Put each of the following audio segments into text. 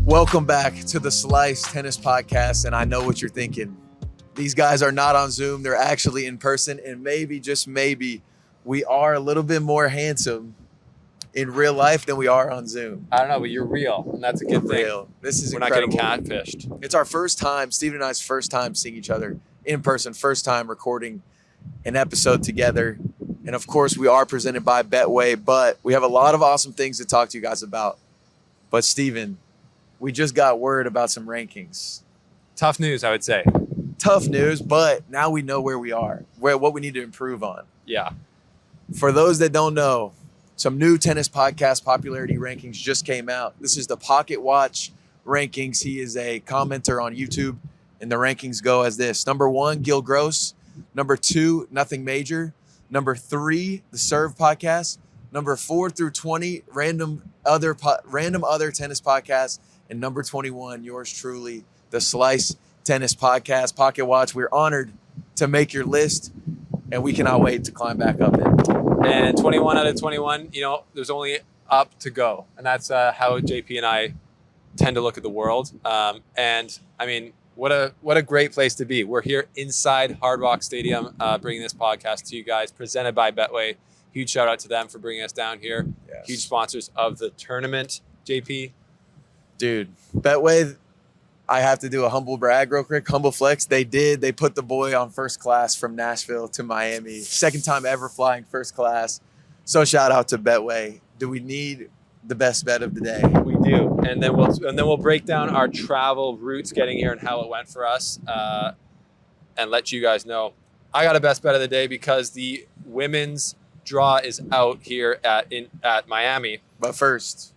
Welcome back to the Slice Tennis Podcast, and I know what you're thinking. These guys are not on Zoom. They're actually in person, and maybe, just maybe, we are a little bit more handsome in real life than we are on Zoom. I don't know, but you're real, and that's a good thing. Real. This is We're incredible. not getting catfished. It's our first time, Stephen and I's first time seeing each other in person, first time recording an episode together. And of course, we are presented by Betway, but we have a lot of awesome things to talk to you guys about. But Stephen, we just got word about some rankings. Tough news, I would say. Tough news, but now we know where we are, what we need to improve on. Yeah. For those that don't know, some new tennis podcast popularity rankings just came out. This is the Pocket Watch rankings. He is a commenter on YouTube, and the rankings go as this. Number 1, Gil Gross. Number 2, Nothing Major. Number 3, The Serve Podcast. Number 4 through 20, random other tennis podcasts. And number 21, yours truly, the Slice Tennis Podcast, Pocket Watch. We're honored to make your list, and we cannot wait to climb back up it. And 21 out of 21, there's only up to go. And that's how JP and I tend to look at the world. And I mean, what a great place to be. We're here inside Hard Rock Stadium, bringing this podcast to you guys, presented by Betway. Huge shout out to them for bringing us down here. Yes. Huge sponsors of the tournament, JP. Dude, Betway, I have to do a humble brag real quick, humble flex. They put the boy on first class from Nashville to Miami. Second time ever flying first class. So shout out to Betway. Do we need the best bet of the day? We do. And then we'll break down our travel routes getting here and how it went for us, and let you guys know. I got a best bet of the day because the women's draw is out here at Miami. But first,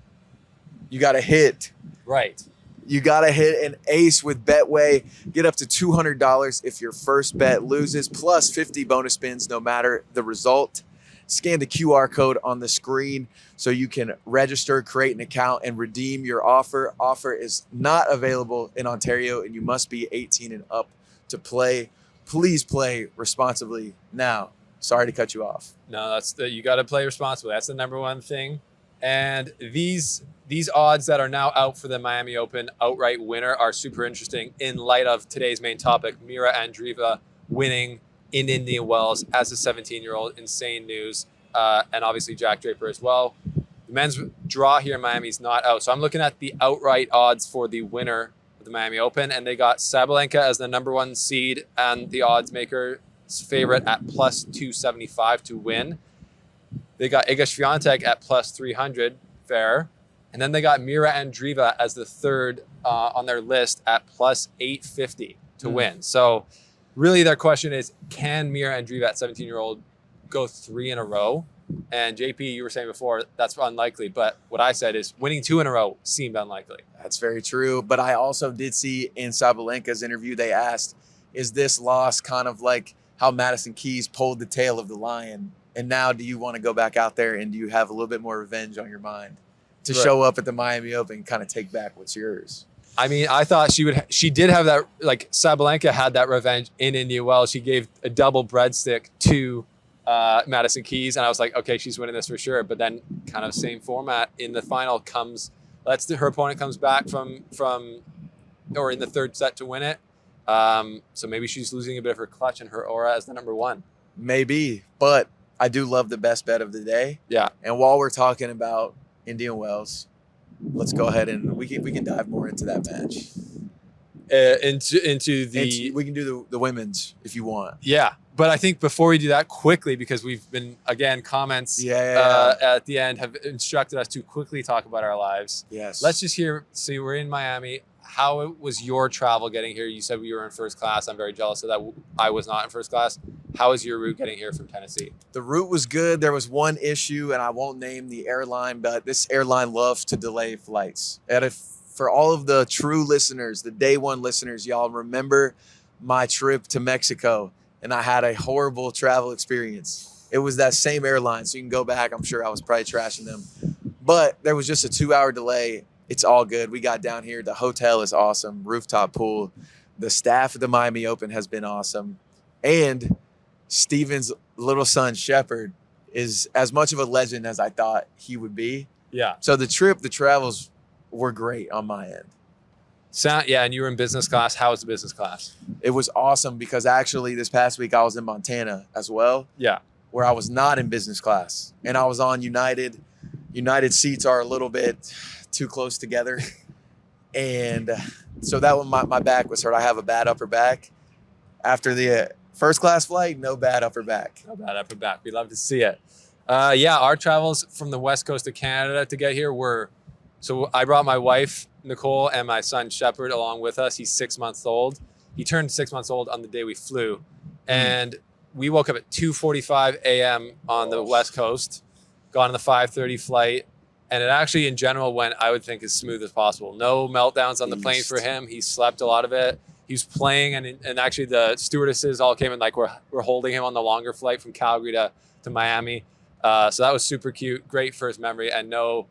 you got to hit. Right. You got to hit an ace with Betway. Get up to $200 if your first bet loses, plus 50 bonus spins no matter the result. Scan the QR code on the screen so you can register, create an account, and redeem your offer. Offer is not available in Ontario, and you must be 18 and up to play. Please play responsibly. Now, sorry to cut you off. No, you got to play responsibly. That's the number one thing. And these odds that are now out for the Miami Open outright winner are super interesting in light of today's main topic, Mirra Andreeva winning in Indian Wells as a 17-year-old. Insane news. And obviously Jack Draper as well. The men's draw here in Miami is not out. So I'm looking at the outright odds for the winner of the Miami Open, and they got Sabalenka as the number 1 seed and the odds maker's favorite at plus 275 to win. They got Iga Swiatek at plus 300, fair. And then they got Mirra Andreeva as the third on their list at plus 850 to win. So really their question is, can Mirra Andreeva at 17-year-old go 3 in a row? And JP, you were saying before, that's unlikely. But what I said is winning 2 in a row seemed unlikely. That's very true. But I also did see in Sabalenka's interview, they asked, is this loss kind of like how Madison Keys pulled the tail of the lion? And now do you want to go back out there and do you have a little bit more revenge on your mind to show up at the Miami Open and kind of take back what's yours? I mean, I thought she did have that, like Sabalenka had that revenge in Indian Wells. She gave a double breadstick to Madison Keys. And I was like, okay, she's winning this for sure. But then kind of same format in the final her opponent comes back from or in the third set to win it. So maybe she's losing a bit of her clutch and her aura as the number 1. Maybe, but I do love the best bet of the day. Yeah. And while we're talking about Indian Wells, let's go ahead and we can dive more into that match. We can do the women's if you want. Yeah. But I think before we do that quickly, because we've been, again, comments at the end have instructed us to quickly talk about our lives. Yes. Let's just hear, so we're in Miami. How was your travel getting here? You said you were in first class. I'm very jealous of that. I was not in first class. How was your route getting here from Tennessee? The route was good. There was one issue, and I won't name the airline, but this airline loves to delay flights. And for all of the true listeners, the day one listeners, y'all remember my trip to Mexico, and I had a horrible travel experience. It was that same airline, so you can go back. I'm sure I was probably trashing them. But there was just a 2-hour delay. It's all good. We got down here. The hotel is awesome. Rooftop pool. The staff at the Miami Open has been awesome. And Steven's little son, Shepard, is as much of a legend as I thought he would be. Yeah. So the travels were great on my end. Yeah, and you were in business class. How was the business class? It was awesome because actually this past week I was in Montana as well, Yeah. where I was not in business class, and I was on United. United seats are a little bit too close together, and so that one my back was hurt. I have a bad upper back. After the first class flight, no bad upper back. No bad upper back. We'd love to see it. Yeah, our travels from the west coast of Canada to get here were, so I brought my wife, Nicole, and my son, Shepard, along with us. He's 6 months old. He turned 6 months old on the day we flew. And we woke up at 2:45 a.m. on the west coast, got on the 5:30 flight. And it actually, in general, went, I would think, as smooth as possible. No meltdowns on the plane for him. He slept a lot of it. He was playing, and actually the stewardesses all came and like were holding him on the longer flight from Calgary to Miami. So that was super cute. Great first memory, and no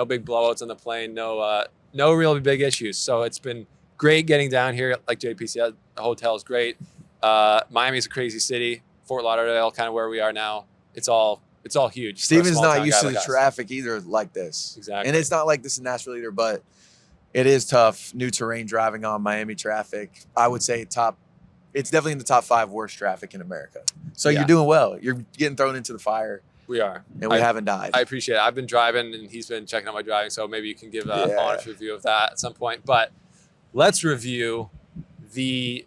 big blowouts on the plane. No really big issues. So it's been great getting down here. Like JP said, the hotel is great. Miami's a crazy city. Fort Lauderdale, kind of where we are now. It's all huge. Steven's not used to the traffic either like this. Exactly. And it's not like this in Nashville either, but it is tough. New terrain driving on Miami traffic. I would say it's definitely in the top 5 worst traffic in America. So You're doing well. You're getting thrown into the fire. We are. And we haven't died. I appreciate it. I've been driving and he's been checking out my driving. So maybe you can give an honest review of that at some point. But let's review the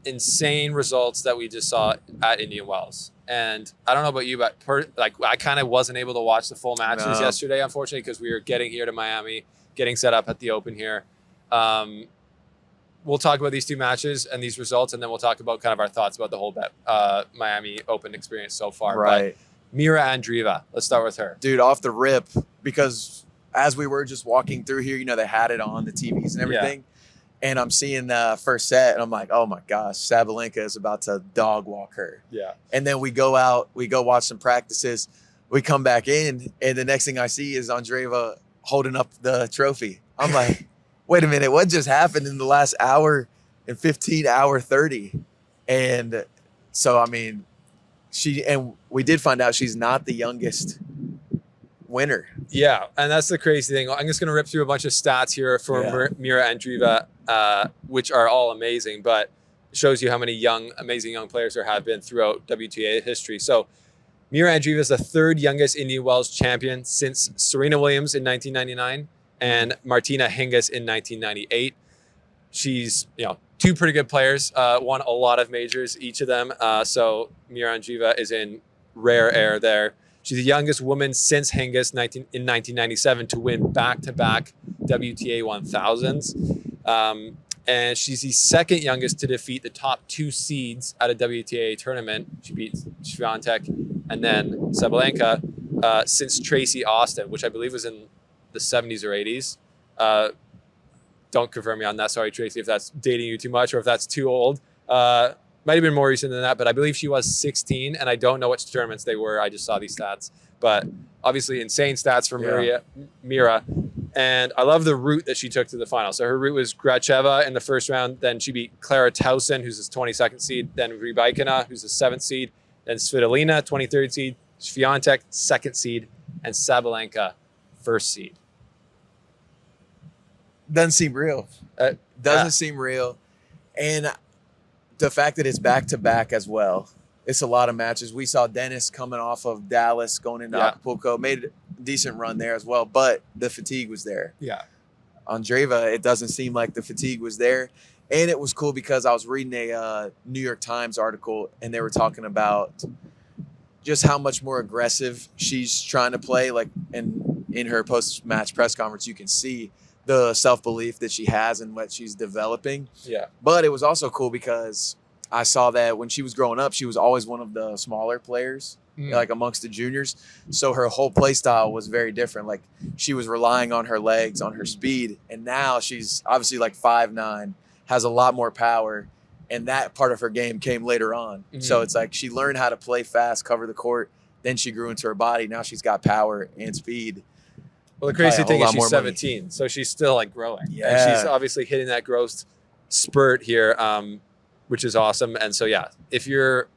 insane results that we just saw at Indian Wells. And I don't know about you, but I kind of wasn't able to watch the full matches yesterday, unfortunately, because we were getting here to Miami, getting set up at the Open here. We'll talk about these 2 matches and these results, and then we'll talk about kind of our thoughts about the whole Miami Open experience so far. Right. But Mirra Andreeva, let's start with her. Dude, off the rip, because as we were just walking through here, they had it on the TVs and everything. And I'm seeing the first set, and I'm like, oh my gosh, Sabalenka is about to dog walk her. Yeah. And then we go out, we go watch some practices. We come back in, and the next thing I see is Andreeva holding up the trophy. I'm like, wait a minute, what just happened in the last hour and 15, hour 30? And so, I mean, we did find out she's not the youngest winner. Yeah, and that's the crazy thing. I'm just going to rip through a bunch of stats here for Mirra Andreeva, which are all amazing, but it shows you how many amazing young players there have been throughout WTA history. So Mirra Andreeva is the 3rd youngest Indian Wells champion since Serena Williams in 1999 and Martina Hingis in 1998. She's, 2 pretty good players, won a lot of majors, each of them. So Mirra Andreeva is in rare air there. She's the youngest woman since Hingis in 1997 to win back-to-back WTA 1000s. And she's the 2nd youngest to defeat the top 2 seeds at a WTA tournament. She beat Swiatek and then Sabalenka since Tracy Austin, which I believe was in the 70s or 80s. Don't confirm me on that. Sorry, Tracy, if that's dating you too much or if that's too old. Might have been more recent than that, but I believe she was 16, and I don't know which tournaments they were. I just saw these stats. But obviously insane stats for Mirra. And I love the route that she took to the final. So her route was Gracheva in the first round. Then she beat Clara Tauson, who's the 22nd seed. Then Rybakina, who's the 7th seed. Then Svitolina, 23rd seed. Swiatek, 2nd seed. And Sabalenka, 1st seed. Doesn't seem real. Doesn't seem real. And the fact that it's back-to-back as well. It's a lot of matches. We saw Dennis coming off of Dallas, going into Acapulco, made a decent run there as well, but the fatigue was there. Yeah. Andreeva, it doesn't seem like the fatigue was there. And it was cool because I was reading a New York Times article, and they were talking about just how much more aggressive she's trying to play. Like in her post-match press conference, you can see the self-belief that she has and what she's developing. Yeah. But it was also cool because I saw that when she was growing up, she was always one of the smaller players, like amongst the juniors. So her whole play style was very different. Like she was relying on her legs, on her speed. And now she's obviously like 5'9", has a lot more power. And that part of her game came later on. So it's like she learned how to play fast, cover the court. Then she grew into her body. Now she's got power and speed. Well, the crazy thing is she's 17, so she's still like growing. Yeah. And she's obviously hitting that growth spurt here, which is awesome. And so, if you're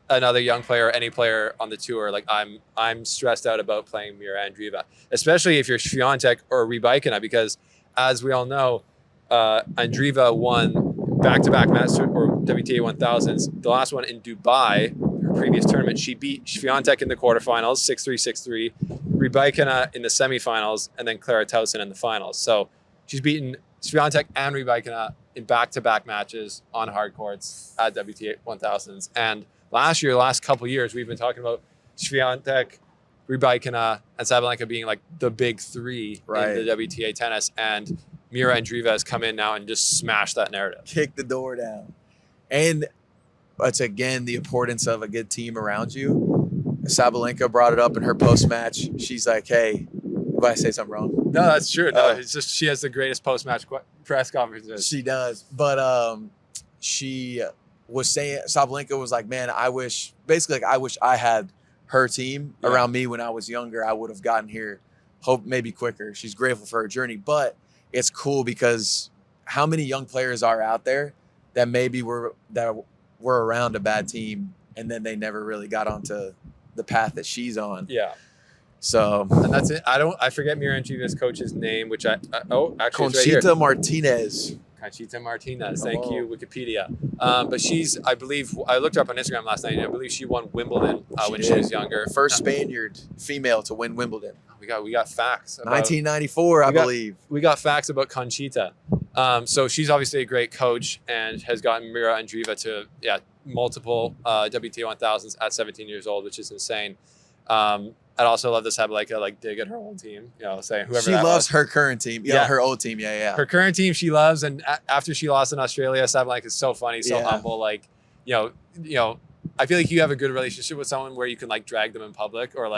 another young player, any player on the tour, like I'm stressed out about playing Mirra Andreeva, especially if you're Swiatek or Rybakina, because as we all know, Andreeva won back-to-back Master or WTA 1000s. The last one in Dubai, her previous tournament, she beat Swiatek in the quarterfinals, 6-3, 6-3, Rybakina in the semifinals, and then Clara Tauson in the finals. So she's beaten Swiatek and Rybakina in back-to-back matches on hard courts at WTA 1000s. And last couple years, we've been talking about Swiatek, Rybakina, and Sabalenka being like the big three in the WTA tennis. And Mirra Andreeva has come in now and just smashed that narrative. Kick the door down. And it's, again, the importance of a good team around you. Sabalenka brought it up in her post-match. She's like, hey, did I say something wrong? No, that's true. No, it's just she has the greatest post-match press conferences. She does. But she was saying, Sabalenka was like, man, I wish I had her team around me when I was younger. I would have gotten here, hope maybe quicker. She's grateful for her journey. But it's cool because how many young players are out there that maybe were around a bad team and then they never really got onto the path that she's on. Yeah. So, and that's it. I forget Mirra Andreeva's coach's name, which actually Conchita Martinez. Conchita Martinez. Thank you, Wikipedia. But I believe, I looked her up on Instagram last night, and I believe she won Wimbledon when she was younger. First Spaniard female to win Wimbledon. We got facts. 1994, I believe. We got facts about Conchita. So she's obviously a great coach and has gotten Mirra Andreeva to multiple WTA 1000s at 17 years old, which is insane. I'd also love to Sabalenka dig at her old team, saying whoever she loves her current team, her old team, Her current team she loves, and after she lost in Australia, Sabalenka is so funny, so humble. I feel like you have a good relationship with someone where you can drag them in public or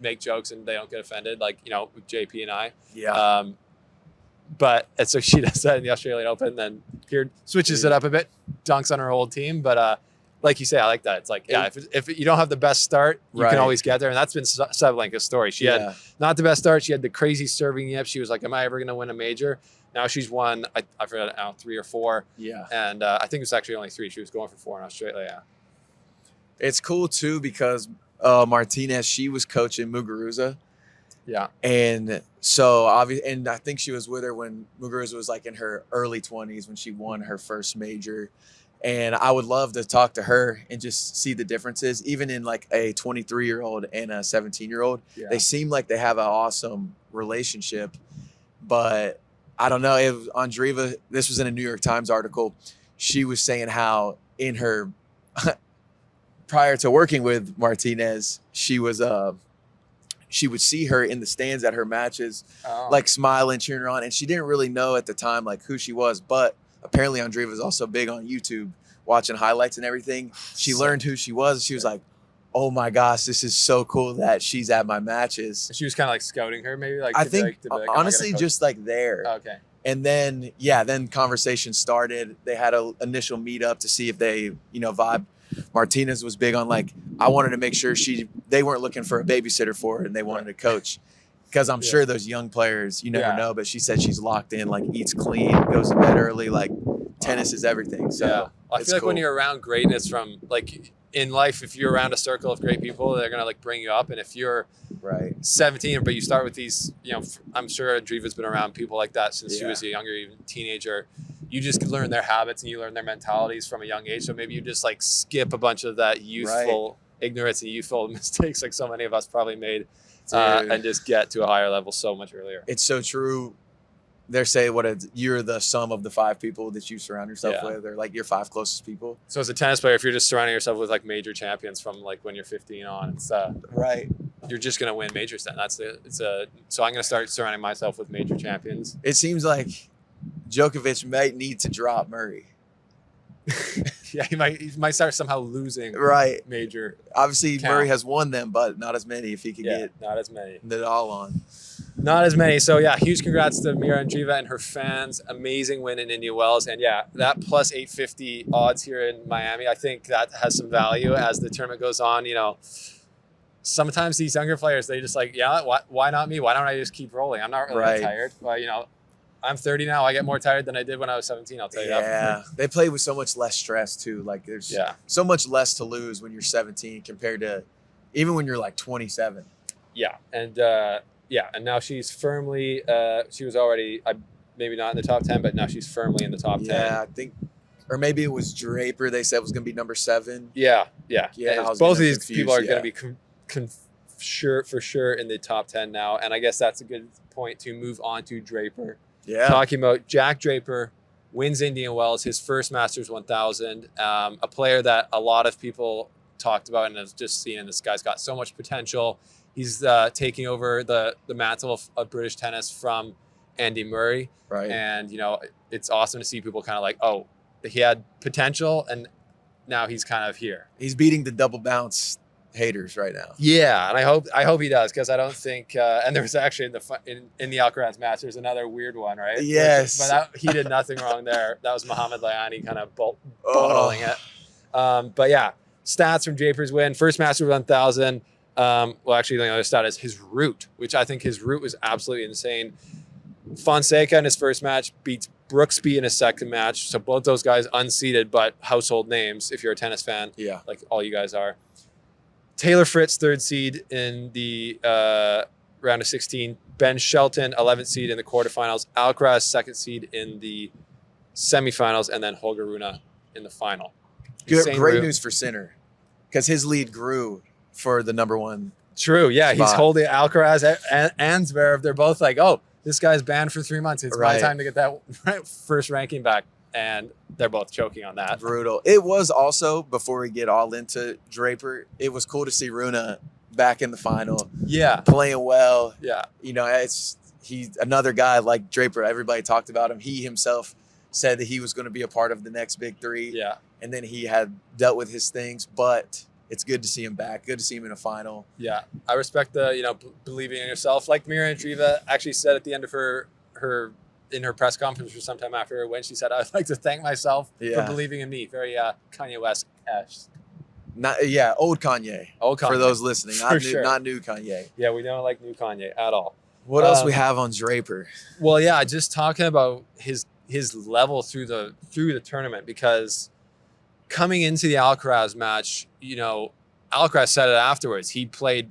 make jokes and they don't get offended, with JP and I. Yeah. But and so she does that in the Australian Open, then here switches it up a bit, dunks on her old team, but. Like you say, I like that. It's like, if you don't have the best start, you can always get there. And that's been Sabalenka's story. She had not the best start. She had the crazy serving yips. She was like, am I ever going to win a major? Now she's won, I forgot now, 3 or 4. Yeah. And I think it was actually only 3. She was going for 4 in Australia. It's cool, too, because Martinez, she was coaching Muguruza. Yeah. And so, obviously, and I think she was with her when Muguruza was in her early 20s when she won her first major. And I would love to talk to her and just see the differences, even in a 23-year-old and a 17-year-old. Yeah. They seem like they have an awesome relationship. But I don't know. It was Andreeva, this was in a New York Times article. She was saying how in her, prior to working with Martinez, she would see her in the stands at her matches, smiling, cheering her on. And she didn't really know at the time who she was, but apparently Andreeva is also big on YouTube, watching highlights and everything. She learned who she was. She was like, oh my gosh, this is so cool that she's at my matches. She was kind of scouting her maybe? I think, honestly, just there. Okay. And then, then conversation started. They had an initial meetup to see if they, vibe. Martinez was big on I wanted to make sure they weren't looking for a babysitter for her and they wanted to coach. Because I'm sure those young players, you never know, but she said she's locked in, eats clean, goes to bed early, tennis is everything. So I feel like when you're around greatness from in life, if you're around a circle of great people, they're gonna bring you up. And if you're 17, but you start with these, I'm sure Andreeva's been around people like that since she was a younger, even teenager. You just learn their habits and you learn their mentalities from a young age. So maybe you just skip a bunch of that youthful ignorance and youthful mistakes so many of us probably made. And just get to a higher level so much earlier. It's so true. They say you're the sum of the 5 people that you surround yourself with, or your 5 closest people. So as a tennis player, if you're just surrounding yourself with major champions from when you're 15 on, it's you're just gonna win majors. Then so I'm gonna start surrounding myself with major champions. It seems like Djokovic might need to drop Murray. He might start somehow losing major. Obviously, Murray has won them, but not as many. If he could get not as many Nadal on, not as many. So huge congrats to Mirra Andreeva and her fans. Amazing win in Indian Wells, and that plus 850 odds here in Miami. I think that has some value as the tournament goes on. Sometimes these younger players, they just why not me? Why don't I just keep rolling? I'm not really tired, but I'm 30 now. I get more tired than I did when I was 17. I'll tell you that. Yeah, they play with so much less stress too. There's so much less to lose when you're 17 compared to even when you're 27. Yeah, and and now she's firmly. She was already. maybe not in the top 10, but now she's firmly in the top 10. Yeah, I think, or maybe it was Draper. They said was going to be number 7. Yeah. Yeah, I was Both of getting these confused, people are yeah. going to be for sure in the top 10 now. And I guess that's a good point to move on to Draper. Yeah. Talking about Jack Draper, wins Indian Wells, his first Masters 1000. A player that a lot of people talked about and have just seen, and this guy's got so much potential. He's taking over the mantle of British tennis from Andy Murray. Right. And, you know, it's awesome to see people kind of like, oh, he had potential and now he's kind of here. He's beating the double bounce haters right now. Yeah, and I hope he does, because I don't think and there was actually in the Alcaraz match there's another weird one, right? Yes. But he did nothing wrong there. That was Mohamed Layani kind of bottling it. But yeah, stats from Draper's win, first Masters 1000. Well, actually the other stat is his route, which I think his route was absolutely insane. Fonseca in his first match beats Brooksby in his second match. So both those guys unseeded, but household names if you're a tennis fan. Yeah. Like all you guys are. Taylor Fritz, 3rd seed in the round of 16. Ben Shelton, 11th seed in the quarterfinals. Alcaraz, 2nd seed in the semifinals. And then Holger Rune in the final. Great news for Sinner, because his lead grew for the number 1. True. Yeah. spot. He's holding Alcaraz and Zverev. They're both like, oh, this guy's banned for 3 months. It's my time to get that first ranking back. And they're both choking on that. Brutal. It was also, before we get all into Draper, it was cool to see Rune back in the final. Yeah. Playing well. Yeah. You know, he's another guy like Draper. Everybody talked about him. He himself said that he was going to be a part of the next big 3. Yeah. And then he had dealt with his things, but it's good to see him back. Good to see him in a final. Yeah. I respect the, you know, believing in yourself. Like Mirra Andreeva actually said at the end of her in her press conference or sometime after, when she said, I'd like to thank myself for believing in me. Very Kanye West-esque. Old Kanye. Old Kanye. For those listening. Not new Kanye. Yeah, we don't like new Kanye at all. What else we have on Draper? Well, yeah, just talking about his level through the tournament, because coming into the Alcaraz match, you know, Alcaraz said it afterwards. He played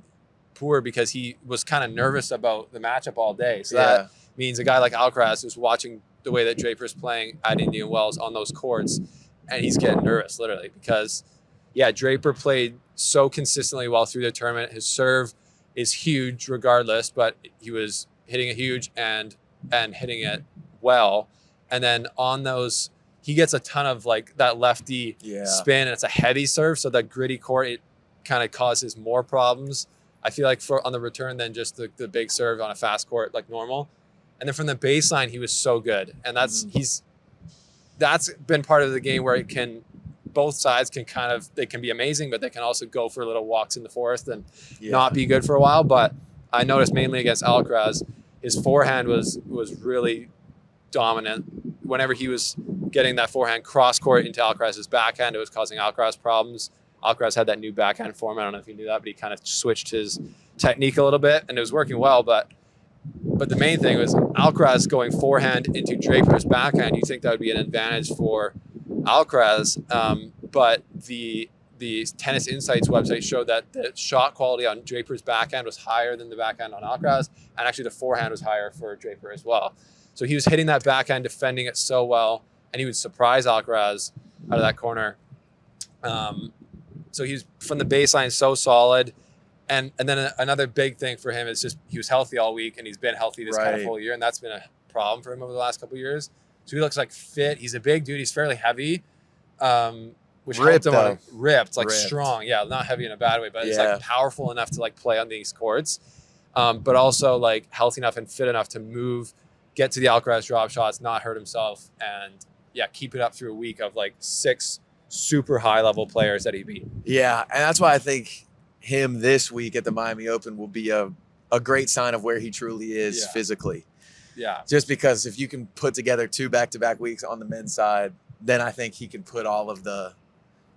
poor because he was kind of nervous about the matchup all day. So that means a guy like Alcaraz is watching the way that Draper's playing at Indian Wells on those courts, and he's getting nervous, literally, because, Draper played so consistently well through the tournament. His serve is huge regardless, but he was hitting it huge and hitting it well. And then on those, he gets a ton of like that lefty spin, and it's a heavy serve, so that gritty court, it kind of causes more problems, I feel like, on the return than just the big serve on a fast court like normal. And then from the baseline, he was so good. And that's been part of the game where both sides can they can be amazing, but they can also go for little walks in the forest and not be good for a while. But I noticed mainly against Alcaraz, his forehand was really dominant. Whenever he was getting that forehand cross court into Alcaraz's backhand, it was causing Alcaraz problems. Alcaraz had that new backhand form. I don't know if you knew that, but he kind of switched his technique a little bit, and it was working well. But the main thing was Alcaraz going forehand into Draper's backhand. You think that would be an advantage for Alcaraz, but the Tennis Insights website showed that the shot quality on Draper's backhand was higher than the backhand on Alcaraz, and actually the forehand was higher for Draper as well. So he was hitting that backhand, defending it so well, and he would surprise Alcaraz out of that corner. So he's from the baseline so solid. And then another big thing for him is just he was healthy all week, and he's been healthy this kind of whole year, and that's been a problem for him over the last couple of years. So he looks like fit. He's a big dude. He's fairly heavy, which helped him. Ripped, strong. Yeah, not heavy in a bad way, but it's like powerful enough to like play on these courts, but also like healthy enough and fit enough to move, get to the Alcaraz drop shots, not hurt himself, and keep it up through a week of like 6 super high level players that he beat. Yeah, and that's why I think him this week at the Miami Open will be a great sign of where he truly is physically. Yeah. Just because if you can put together 2 back-to-back weeks on the men's side, then I think he can put all of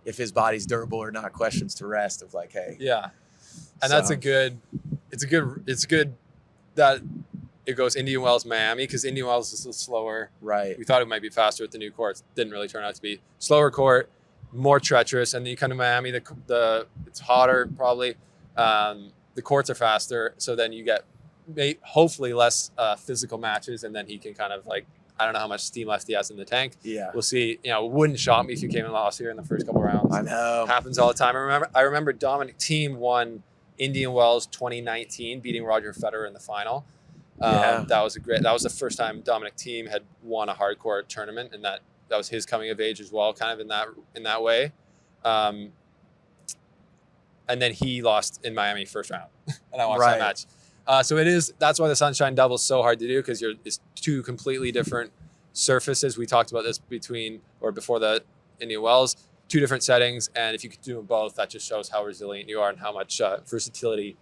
if his body's durable or not questions to rest of like, hey. Yeah. And that's it's good that it goes Indian Wells, Miami, because Indian Wells is a slower. Right. We thought it might be faster with the new courts. Didn't really turn out to be. Slower court, more treacherous, and then you come to Miami, it's hotter probably. The courts are faster, so then you get hopefully less physical matches, and then he can kind of like, I don't know how much steam left he has in the tank. Yeah. We'll see. You know, it wouldn't shock me if you came and lost here in the first couple rounds. I know. Happens all the time. I remember Dominic Thiem won Indian Wells 2019, beating Roger Federer in the final. Yeah. That was the first time Dominic Thiem had won a hardcore tournament, and that was his coming of age as well, kind of in that way. And then he lost in Miami first round, and I watched that match. So that's why the Sunshine Double is so hard to do, because it's two completely different surfaces. We talked about this before the Indian Wells, two different settings. And if you could do them both, that just shows how resilient you are and how much versatility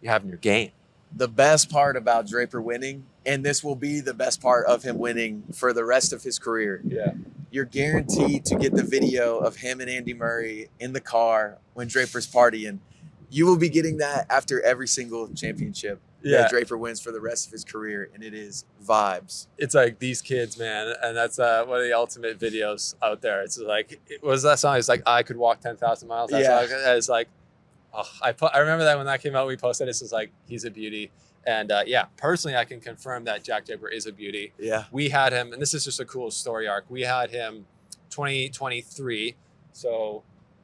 you have in your game. The best part about Draper winning, and this will be the best part of him winning for the rest of his career. Yeah. You're guaranteed to get the video of him and Andy Murray in the car when Draper's partying. You will be getting that after every single championship that Draper wins for the rest of his career, and it is vibes. It's like these kids, man, and that's one of the ultimate videos out there. It's like, what was that song? It's like, I could walk 10,000 miles. It's like, oh, I remember that when that came out, we posted it. It's just like, he's a beauty. And personally, I can confirm that Jack Draper is a beauty. Yeah. We had him, and this is just a cool story arc. We had him 2023, so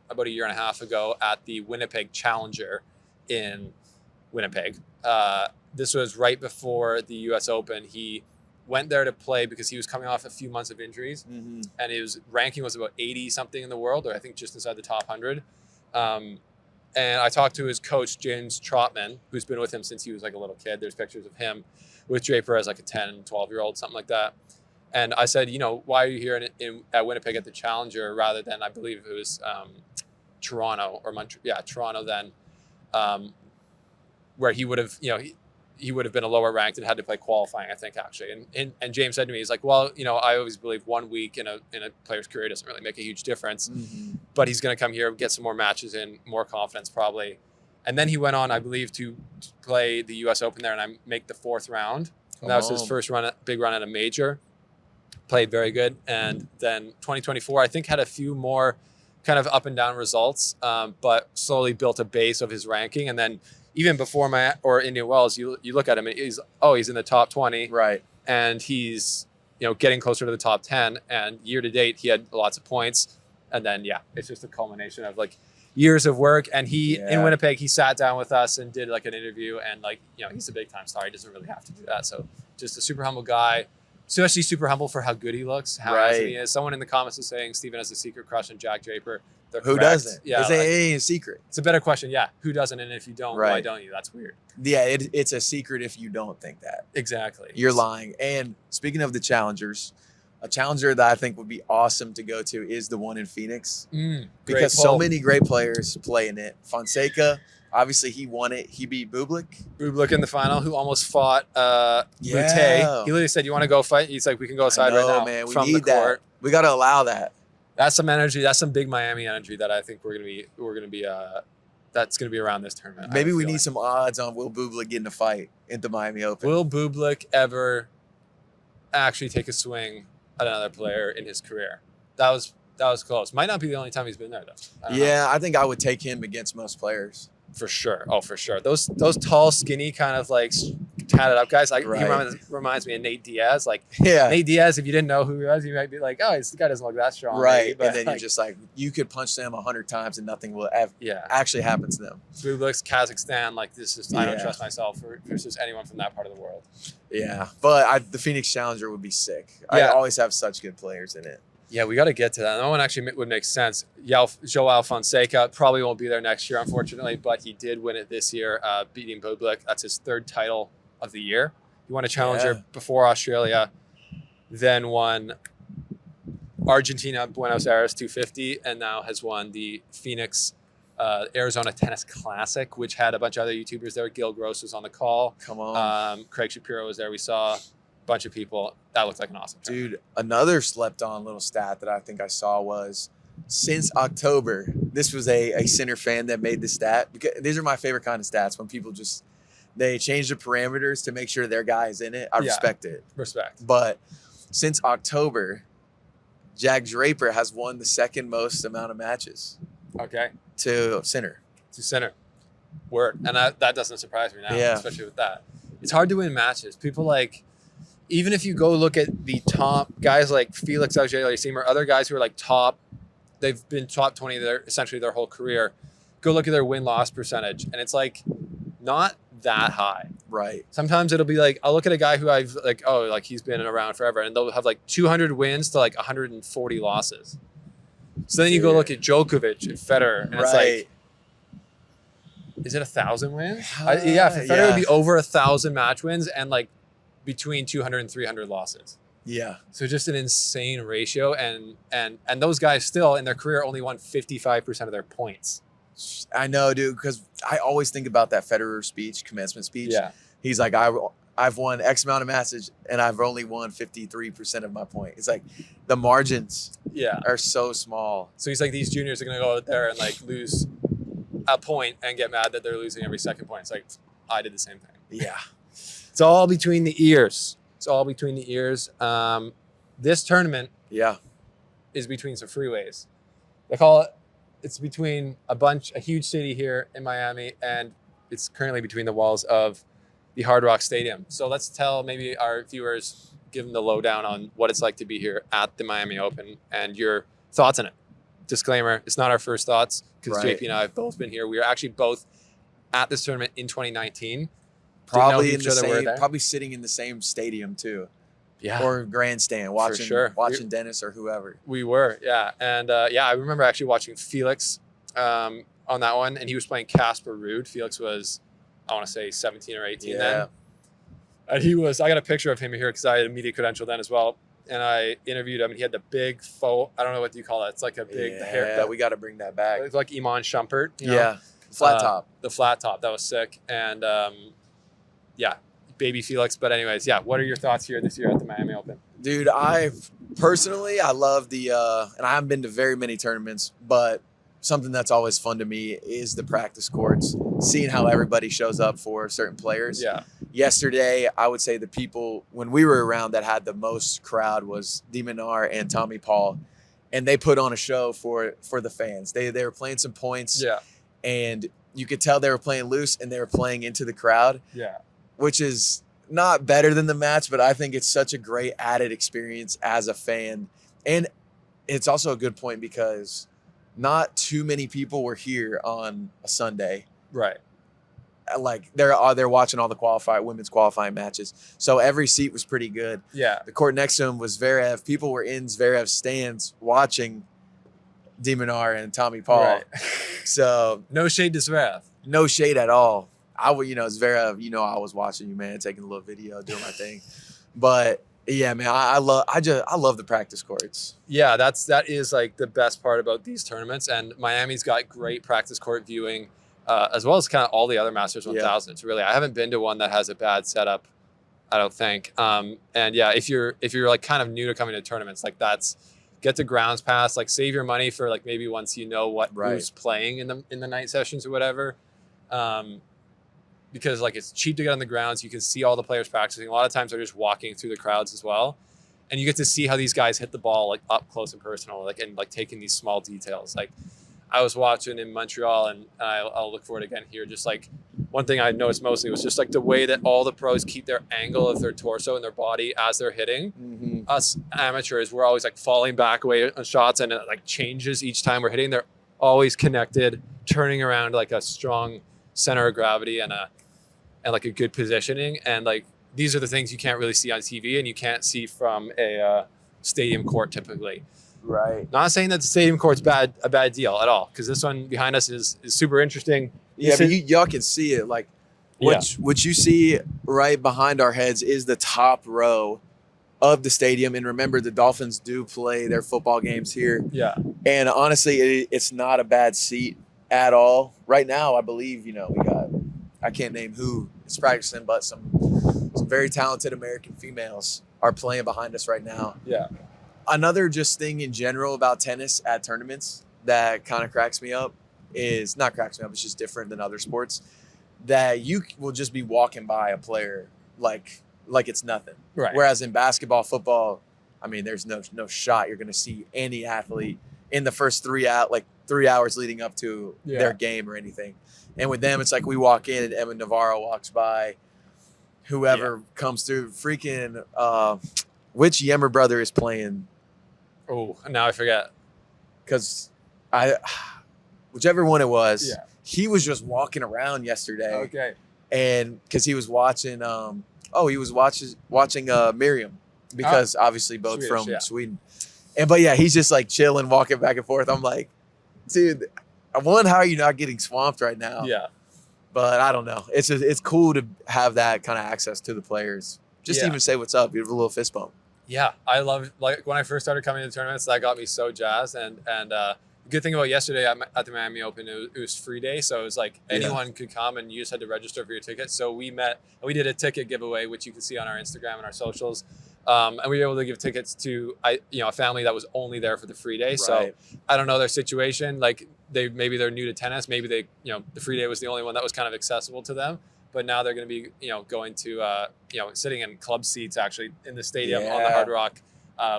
about a year and a half ago, at the Winnipeg Challenger in Winnipeg. This was right before the US Open. He went there to play because he was coming off a few months of injuries, and his ranking was about 80 something in the world, or I think just inside the top 100. And I talked to his coach, James Trotman, who's been with him since he was like a little kid. There's pictures of him with Draper as like a 10, 12-year-old, something like that. And I said, why are you here at Winnipeg at the Challenger rather than, I believe it was Toronto or Montreal? Yeah, Toronto then, where he would have, he would have been a lower ranked and had to play qualifying, I think, actually. And James said to me, he's like, well, I always believe 1 week in a player's career doesn't really make a huge difference, but he's going to come here, get some more matches in, more confidence probably. And then he went on, I believe, to play the US Open there, and I make the 4th round. And that was his first big run at a major. Played very good. And then 2024, I think, had a few more kind of up and down results, but slowly built a base of his ranking. And then even before Indian Wells, you look at him and he's in the top 20. Right. And he's, getting closer to the top 10. And year to date, he had lots of points. And then, it's just a culmination of like years of work. And in Winnipeg, he sat down with us and did like an interview, and like, he's a big time star. He doesn't really have to do that. So just a super humble guy, especially super humble for how good he looks, how handsome he is. Someone in the comments is saying Stephen has a secret crush on Jack Draper. Who doesn't? Yeah, it ain't a secret. It's a better question. Yeah, who doesn't? And if you don't, why don't you? That's weird. Yeah, it's a secret if you don't think that. Exactly. You're lying. And speaking of the challengers, a challenger that I think would be awesome to go to is the one in Phoenix, because so many great players play in it. Fonseca, obviously he won it. He beat Bublik in the final, who almost fought Mute. He literally said, "You want to go fight?" He's like, "We can go outside right now." Man, we from need the court. that. We got to allow that. That's some energy. That's some big Miami energy that I think we're gonna be. That's gonna be around this tournament. Maybe we need some odds on Will Bublik getting a fight at the Miami Open. Will Bublik ever actually take a swing at another player in his career? That was close. Might not be the only time he's been there though. I think I would take him against most players. For sure. Oh, for sure. Those tall, skinny, kind of like tatted up guys. Like he reminds me of Nate Diaz. Like Nate Diaz, if you didn't know who he was, you might be like, oh, this guy doesn't look that strong. Right. But, and then you're just like, you could punch them 100 times and nothing will actually happen to them. Bublik's Kazakhstan, like this is, I don't trust myself versus anyone from that part of the world. Yeah. But the Phoenix Challenger would be sick. I always have such good players in it. Yeah, we got to get to that. That one actually would make sense. Joao Fonseca probably won't be there next year, unfortunately, but he did win it this year, beating Bublik. That's his 3rd title of the year. He won a challenger before Australia, then won Argentina, Buenos Aires 250, and now has won the Phoenix Arizona Tennis Classic, which had a bunch of other YouTubers there. Gil Gross was on the call. Come on. Craig Shapiro was there. We saw bunch of people. That looked like an awesome tournament. Dude, another slept on little stat that I think I saw was since October, this was a center fan that made the stat, because these are my favorite kind of stats when people they change the parameters to make sure their guy is in it. I respect it. But since October, Jack Draper has won the 2nd most amount of matches. Okay. To center. Word. And that doesn't surprise me now, especially with that. it's hard to win matches. People like, even if you go look at the top guys like Felix Auger-Aliassime or other guys who are like top, they've been top 20 essentially their whole career. Go look at their win-loss percentage, and it's like not that high. Right. Sometimes it'll be like, I'll look at a guy who I've like, oh, like he's been around forever, and they'll have like 200 wins to like 140 losses. So then you go look at Djokovic and Federer, and it's like, is it 1,000 wins? Yeah, for Federer it would be over 1,000 match wins and like between 200 and 300 losses. Yeah. So just an insane ratio, and those guys still in their career only won 55% of their points. I know, dude, because I always think about that Federer speech, commencement speech. Yeah. He's like, I've won X amount of matches and I've only won 53% of my point. It's like the margins are so small. So he's like, these juniors are going to go out there and like lose a point and get mad that they're losing every second point. It's like, I did the same thing. Yeah. It's all between the ears. It's all between the ears. This tournament is between some freeways. They call it, it's between a huge city here in Miami, and it's currently between the walls of the Hard Rock Stadium. So let's tell maybe our viewers, give them the lowdown on what it's like to be here at the Miami Open and your thoughts on it. Disclaimer, it's not our first thoughts, because JP and I have both been here. We were actually both at this tournament in 2019. Probably in the same, probably sitting in the same stadium too. Yeah. Or grandstand watching Dennis or whoever. We were, yeah. And I remember actually watching Felix on that one, and he was playing Casper Ruud. Felix was, I want to say 17 or 18 then. And I got a picture of him here because I had a media credential then as well. And I interviewed him, and he had the big faux, I don't know what you call it. It's like a big hair. Yeah, we got to bring that back. It's like Iman Shumpert. You know? Flat top. The flat top. That was sick. And baby Felix. But anyways, what are your thoughts here this year at the Miami Open? Dude, I love the, and I haven't been to very many tournaments, but something that's always fun to me is the practice courts, seeing how everybody shows up for certain players. Yeah. Yesterday, I would say the people, when we were around, that had the most crowd was de Minaur and Tommy Paul, and they put on a show for the fans. They were playing some points. Yeah. And you could tell they were playing loose and they were playing into the crowd. Yeah. Which is not better than the match, but I think it's such a great added experience as a fan. And it's also a good point because not too many people were here on a Sunday. Right. Like they're watching all the women's qualifying matches. So every seat was pretty good. Yeah. The court next to him was Zverev. People were in Zverev's stands watching de Minaur and Tommy Paul. Right. So no shade to Zverev. No shade at all. I would, Zverev, I was watching you, man, taking a little video, doing my thing. But yeah, man, I love the practice courts. Yeah, that is like the best part about these tournaments. And Miami's got great practice court viewing, as well as kind of all the other Masters 1000s. Really, I haven't been to one that has a bad setup, I don't think. And yeah, if you're like kind of new to coming to tournaments, like get the grounds pass, like save your money for like maybe once you know who's playing in the night sessions or whatever. Because like it's cheap to get on the grounds. You can see all the players practicing. A lot of times they're just walking through the crowds as well. And you get to see how these guys hit the ball like up close and personal, and taking these small details. Like I was watching in Montreal, and I'll look for it again here. Just like one thing I noticed mostly was just like the way that all the pros keep their angle of their torso and their body as they're hitting. Mm-hmm. Us amateurs, we're always like falling back away on shots, and it like changes each time we're hitting. They're always connected, turning around like a strong center of gravity and like a good positioning. And like these are the things you can't really see on TV and you can't see from a stadium court typically. Right. Not saying that the stadium court's a bad deal at all, because this one behind us is super interesting. Yeah, but y'all can see it. Like what you see right behind our heads is the top row of the stadium. And remember, the Dolphins do play their football games here. Yeah. And honestly, it's not a bad seat at all. Right now, I believe, we got, I can't name who is practicing, but some very talented American females are playing behind us right now. Yeah. Another just thing in general about tennis at tournaments that kind of cracks me up is, not cracks me up, it's just different than other sports, that you will just be walking by a player like it's nothing. Right. Whereas in basketball, football, I mean, there's no shot you're going to see any athlete in the first 3 hours leading up to their game or anything. And with them, it's like we walk in and Emma Navarro walks by. whoever comes through. Freaking which Yemmer brother is playing? Oh, now I forget. Because whichever one it was, he was just walking around yesterday. Okay. And because he was watching, watching Miriam, because obviously both Swedish, from yeah. Sweden. But yeah, he's just like chilling, walking back and forth. I'm like, dude, how are you not getting swamped right now? Yeah. But I don't know. It's cool to have that kind of access to the players. Just to even say what's up, give a little fist bump. Yeah, I love, like, when I first started coming to tournaments, that got me so jazzed. And the good thing about yesterday at the Miami Open, it was free day, so it was like anyone could come and you just had to register for your ticket. So we met and we did a ticket giveaway, which you can see on our Instagram and our socials. And we were able to give tickets to a family that was only there for the free day. Right. So I don't know their situation. Like maybe they're new to tennis. Maybe they the free day was the only one that was kind of accessible to them. But now they're going to be going to sitting in club seats actually in the stadium on the Hard Rock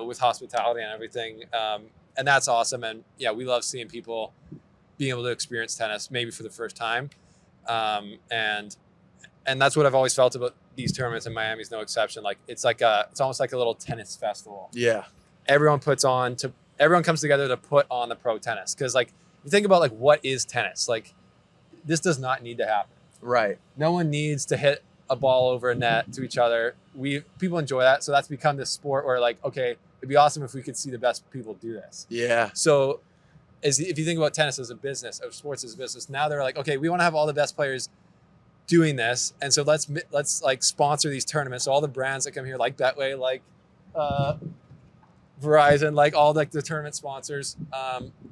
with hospitality and everything. And that's awesome. And yeah, we love seeing people being able to experience tennis maybe for the first time. And that's what I've always felt about these tournaments, and Miami's no exception. Like it's almost like a little tennis festival. Yeah. Everyone comes together to put on the pro tennis. Cause like you think about like, what is tennis? Like this does not need to happen. Right. No one needs to hit a ball over a net to each other. People enjoy that. So that's become this sport where like, okay, it'd be awesome if we could see the best people do this. Yeah. So if you think about tennis as a business, or sports as a business, now they're like, okay, we want to have all the best players doing this. And so let's like sponsor these tournaments. So all the brands that come here, like Betway, like Verizon, like all like the tournament sponsors,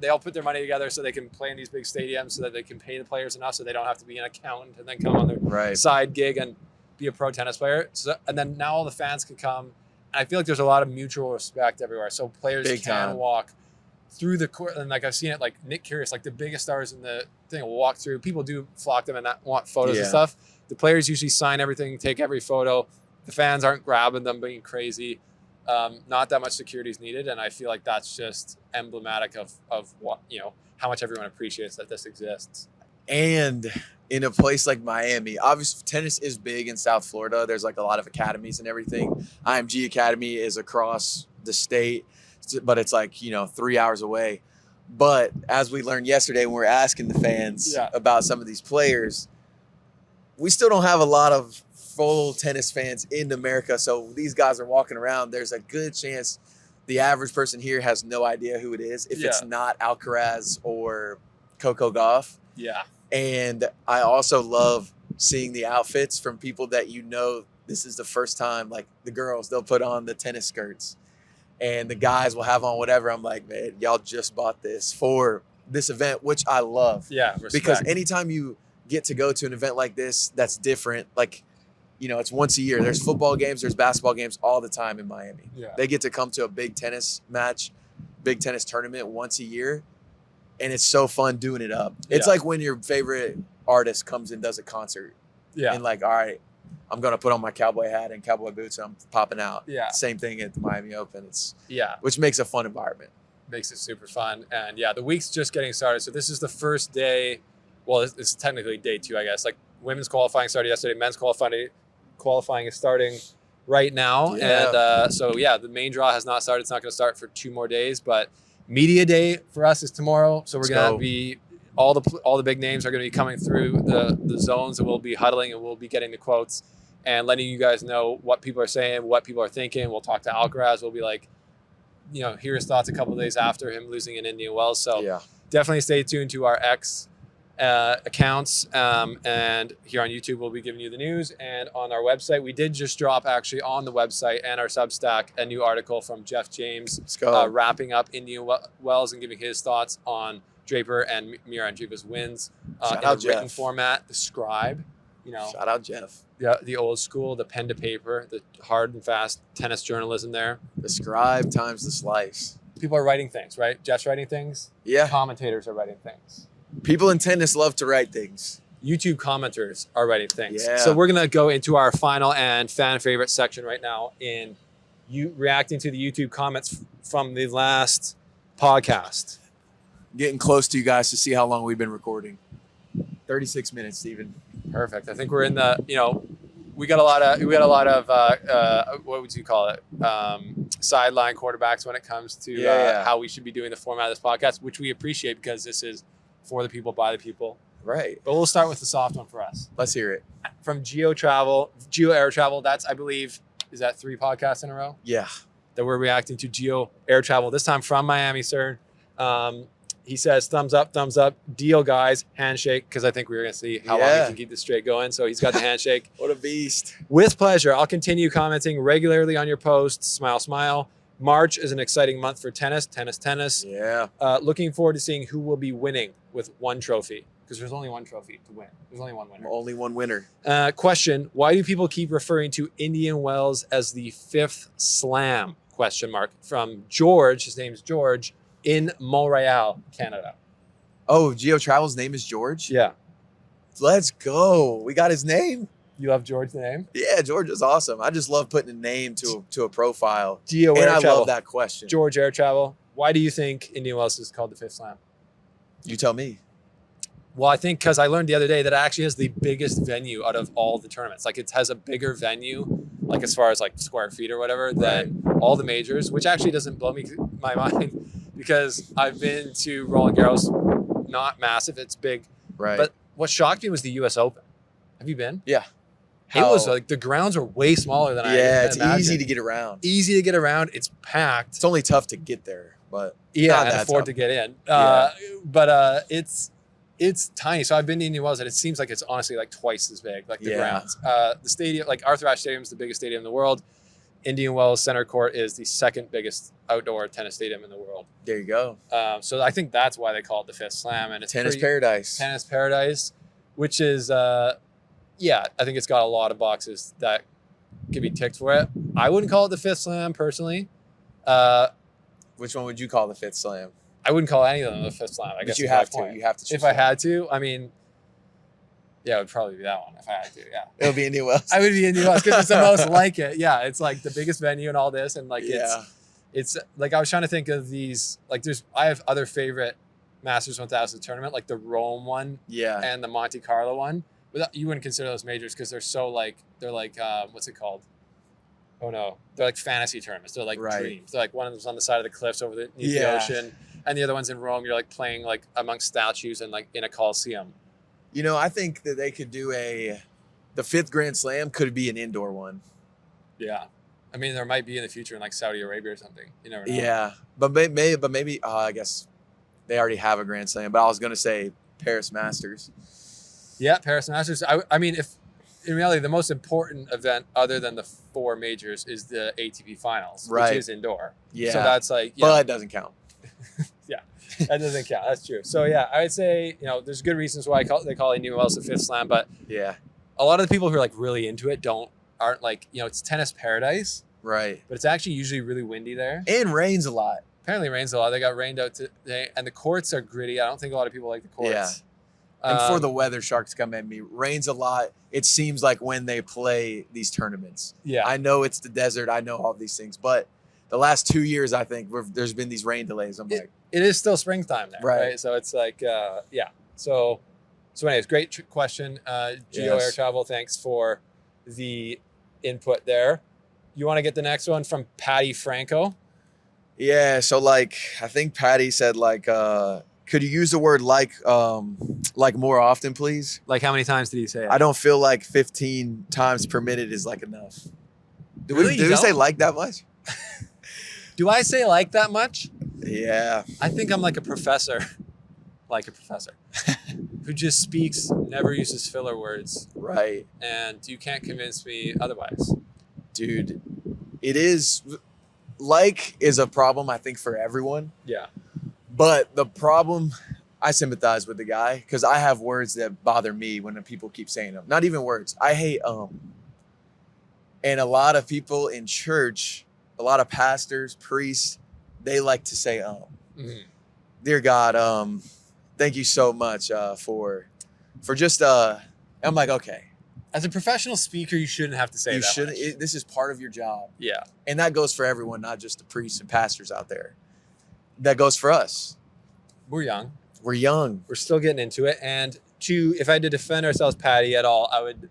they all put their money together so they can play in these big stadiums so that they can pay the players enough so they don't have to be an accountant and then come on their side gig and be a pro tennis player. So, and then now all the fans can come. And I feel like there's a lot of mutual respect everywhere. So players can walk through the court. And like I've seen it, like Nick Kyrgios, like the biggest stars in the thing will walk through. People do flock them and not want photos and stuff. The players usually sign everything, take every photo. The fans aren't grabbing them, being crazy. Not that much security is needed, and I feel like that's just emblematic of what how much everyone appreciates that this exists. And in a place like Miami, obviously tennis is big in South Florida. There's like a lot of academies and everything. IMG Academy is across the state, but it's like 3 hours away. But as we learned yesterday when we were asking the fans about some of these players, we still don't have a lot of full tennis fans in America. So these guys are walking around. There's a good chance the average person here has no idea who it is if it's not Alcaraz or Coco Gauff. Yeah. And I also love seeing the outfits from people that this is the first time. Like the girls, they'll put on the tennis skirts and the guys will have on whatever. I'm like, man, y'all just bought this for this event, which I love. Yeah, respect. Because anytime you get to go to an event like this that's different, like it's once a year. There's football games, there's basketball games all the time in Miami. Yeah. They get to come to a big tennis match, big tennis tournament once a year, and it's so fun doing it up. It's like when your favorite artist comes and does a concert. Yeah. And like, all right, I'm going to put on my cowboy hat and cowboy boots and I'm popping out. Yeah. Same thing at the Miami Open. Which makes a fun environment. Makes it super fun. And the week's just getting started. So this is the first day. Well, this is technically day 2, I guess. Like women's qualifying started yesterday. Men's qualifying is starting right now. Yeah. And the main draw has not started. It's not going to start for 2 more days, but media day for us is tomorrow. So we're going to be all the big names are going to be coming through the zones, and we'll be huddling and we'll be getting the quotes and letting you guys know what people are saying, what people are thinking. We'll talk to Alcaraz. We'll be like, hear his thoughts a couple of days after him losing in Indian Wells. So definitely stay tuned to our X accounts, and here on YouTube we'll be giving you the news, and on our website we did just drop actually on the website and our Substack a new article from Jeff James wrapping up Indian Wells and giving his thoughts on Draper and Mirra Andreeva's wins in a written format. The scribe, shout out Jeff. Yeah, the old school, the pen to paper, the hard and fast tennis journalism there. The scribe times the slice. People are writing things, right? Jeff's writing things. Yeah. Commentators are writing things. People in tennis love to write things. YouTube commenters are writing things. Yeah. So we're going to go into our final and fan favorite section right now in you reacting to the YouTube comments from the last podcast. Getting close to you guys to see how long we've been recording. 36 minutes, Stephen. Perfect. I think we're in the, we got a lot of what would you call it? Sideline quarterbacks when it comes to how we should be doing the format of this podcast, which we appreciate because this is for the people, by the people. Right. But we'll start with the soft one for us. Let's hear it. From Geo Air Travel. That's, I believe, is that 3 podcasts in a row? Yeah. That we're reacting to Geo Air Travel, this time from Miami, sir. He says, thumbs up, deal, guys, handshake, because I think we were going to see how long we can keep this straight going. So he's got the handshake. What a beast. With pleasure. I'll continue commenting regularly on your posts. Smile, smile. March is an exciting month for tennis. Yeah. Looking forward to seeing who will be winning with one trophy, because there's only one trophy to win. There's only one winner. Only one winner. Question, why do people keep referring to Indian Wells as the 5th slam? ? From George. His name's George. In Montreal, Canada. Oh, Geo Travel's name is George? Yeah. Let's go. We got his name. You love George's name? Yeah, George is awesome. I just love putting a name to a profile. Geo and Air I Travel. love that question. George Air Travel. Why do you think Indian Wells is called the 5th slam? You tell me. Well, I think because I learned the other day that it actually has the biggest venue out of all the tournaments. Like it has a bigger venue, like as far as like square feet or whatever, than all the majors, which actually doesn't blow my mind because I've been to Roland Garros, not massive, it's big. Right. But what shocked me was the US Open. Have you been? Yeah. It was like the grounds are way smaller than I it's imagined. easy to get around. Easy to get around. It's packed. It's only tough to get there, but And afford to get in. But it's tiny. So I've been to Indian Wells and it seems like it's honestly like twice as big, like the grounds. The stadium, like Arthur Ashe Stadium is the biggest stadium in the world. Indian Wells Center Court is the 2nd biggest outdoor tennis stadium in the world. There you go. So I think that's why they call it the 5th slam. And it's Tennis Paradise. Tennis Paradise, which is, I think it's got a lot of boxes that could be ticked for it. I wouldn't call it the 5th slam personally. Which one would you call the 5th slam? I wouldn't call any of them the 5th slam. I guess you have to. You have to choose if I had to, I mean, yeah, it would probably be that one if I had to. Yeah, it'll be Indian Wells. I would be Indian Wells because it's the most like it. Yeah, it's like the biggest venue and all this, and like it's like I was trying to think of these. Like I have other favorite Masters 1000 tournament, like the Rome one, and the Monte Carlo one. But you wouldn't consider those majors because they're so like what's it called? Oh no, they're like fantasy tournaments. They're like dreams. They're like one of them's on the side of the cliffs over the ocean, and the other one's in Rome. You're like playing like amongst statues and like in a Coliseum. You know, I think that they could do the 5th Grand Slam could be an indoor one. Yeah. I mean, there might be in the future in like Saudi Arabia or something. You never know. Yeah. But maybe I guess they already have a Grand Slam. But I was going to say Paris Masters. Yeah, Paris Masters. I mean, if in reality, the most important event other than the 4 majors is the ATP Finals, which is indoor. Yeah. So that's like... But it doesn't count. Yeah. That doesn't count. That's true. So yeah, I would say, there's good reasons why they call Indian Wells the 5th slam, but a lot of the people who are like really into it aren't like, it's tennis paradise. Right. But it's actually usually really windy there. And rains a lot. Apparently rains a lot. They got rained out today and the courts are gritty. I don't think a lot of people like the courts. Yeah. And before the weather sharks come at me, rains a lot. It seems like when they play these tournaments. Yeah. I know it's the desert. I know all these things, but the last 2 years, I think there's been these rain delays. It is still springtime there, right? So it's like, So anyways, great question. Geo Air Travel, thanks for the input there. You want to get the next one from Patty Franco? Yeah, so I think Patty said could you use the word like more often, please? Like how many times did he say it? I don't feel like 15 times per minute is enough. Do we say like that much? Do I say like that much? Yeah. I think I'm like a professor. Who just speaks, never uses filler words. Right. And you can't convince me otherwise. Dude, it is is a problem, I think, for everyone. Yeah. But the problem, I sympathize with the guy because I have words that bother me when people keep saying them. Not even words. I hate And a lot of people in church, a lot of pastors, priests, they like to say Mm-hmm. Dear God, thank you so much for just I'm like, okay. As a professional speaker, you shouldn't have to say that. You shouldn't. This is part of your job. Yeah. And that goes for everyone, not just the priests and pastors out there. That goes for us. We're young. We're still getting into it. And if I had to defend ourselves, Patty, at all, I would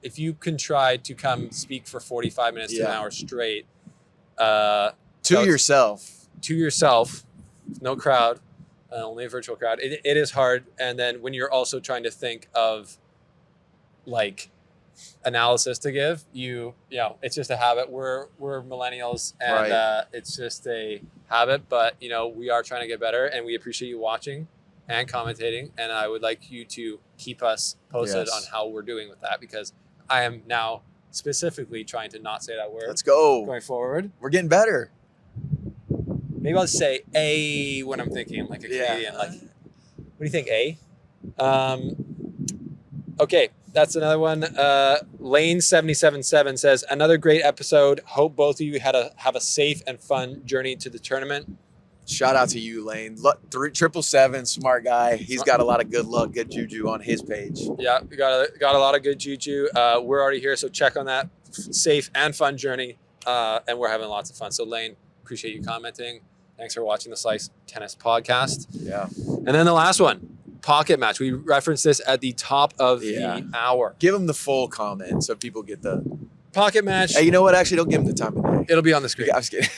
if you can try to come speak for 45 minutes to an hour straight, to yourself, no crowd, only a virtual crowd, it is hard. And then when you're also trying to think of like analysis to give, you know, it's just a habit. We're millennials, and it's just a habit. But you know, we are trying to get better, and we appreciate you watching and commentating. And I would like you to keep us posted on how we're doing with that, because I am now specifically trying to not say that word. Let's go. Going forward. We're getting better. Maybe I'll say A when I'm thinking like a Canadian. Like, what do you think, A? Okay, that's another one. Lane777 says, another great episode. Hope both of you have a safe and fun journey to the tournament. Shout out to you, Lane. 777, smart guy. He's got a lot of good luck, good juju on his page. Yeah, we got a lot of good juju. We're already here, so check on that safe and fun journey. And we're having lots of fun. So Lane, appreciate you commenting. Thanks for watching the Slice Tennis Podcast. Yeah. And then the last one, pocket match. We referenced this at the top of the hour. Give them the full comment so people get the pocket match. Hey, you know what? Actually, don't give them the time of day. It'll be on the screen. I'm just kidding.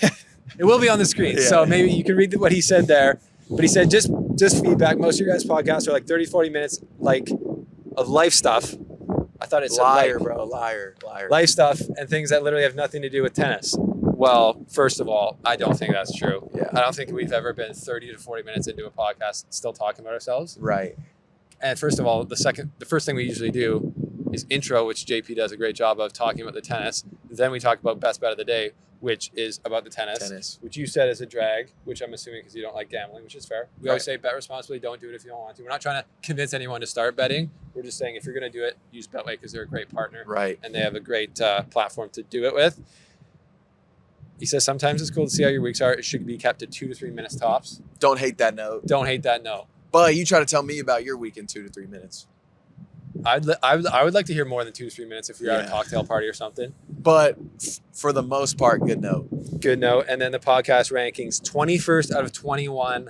It will be on the screen. So maybe you can read what he said there. But he said just feedback. Most of your guys' podcasts are like 30, 40 minutes like of life stuff. I thought it's liar, bro. Liar. Life stuff and things that literally have nothing to do with tennis. Well, first of all, I don't think that's true. Yeah. I don't think we've ever been 30 to 40 minutes into a podcast still talking about ourselves. Right. And first of all, the first thing we usually do is intro, which JP does a great job of talking about the tennis. Then we talk about best bet of the day, which is about the tennis. Which you said is a drag, which I'm assuming because you don't like gambling, which is fair. We always say bet responsibly, don't do it if you don't want to. We're not trying to convince anyone to start betting. We're just saying if you're going to do it, use Betway because they're a great partner. Right. And they have a great platform to do it with. He says sometimes it's cool to see how your weeks are. It should be kept to 2 to 3 minutes tops. Don't hate that note. But you try to tell me about your week in 2 to 3 minutes. I would like to hear more than 2 to 3 minutes if you're at a cocktail party or something. But for the most part, good note. Good note. And then the podcast rankings, 21st out of 21.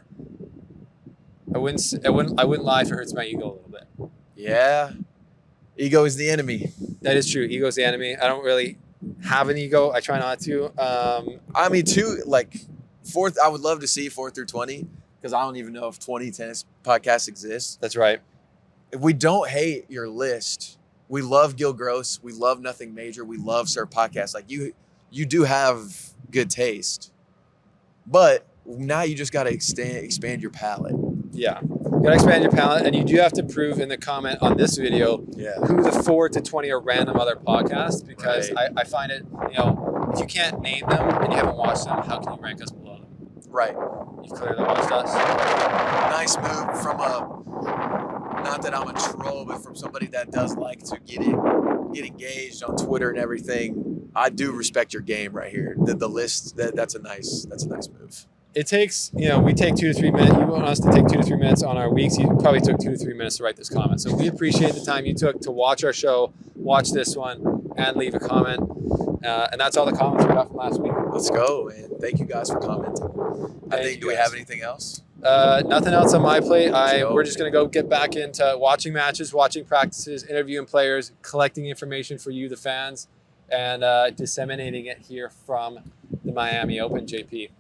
I wouldn't lie if it hurts my ego a little bit. Yeah. Ego is the enemy. That is true. Ego is the enemy. I don't really have an ego. I try not to. I mean, fourth, I would love to see 4 through 20 because I don't even know if 20 tennis podcasts exist. That's right. If we don't hate your list, we love Gil Gross. We love Nothing Major. We love Sir Podcast. Like you do have good taste, but now you just got to expand your palette. Yeah. You got to expand your palette, and you do have to prove in the comment on this video who the 4 to 20 are random other podcasts, because I find it, if you can't name them and you haven't watched them, how can you rank us below them? Right. You've clearly watched us. Nice move from not that I'm a troll, but from somebody that does like to get engaged on Twitter and everything. I do respect your game right here. The list, that's a nice move. It takes, we take 2 to 3 minutes. You want us to take 2 to 3 minutes on our weeks. You probably took 2 to 3 minutes to write this comment. So we appreciate the time you took to watch our show, watch this one, and leave a comment. And that's all the comments we got from last week. Let's go, and thank you guys for commenting. Do we have anything else? Nothing else on my plate. We're just going to go get back into watching matches, watching practices, interviewing players, collecting information for you, the fans, and disseminating it here from the Miami Open, JP.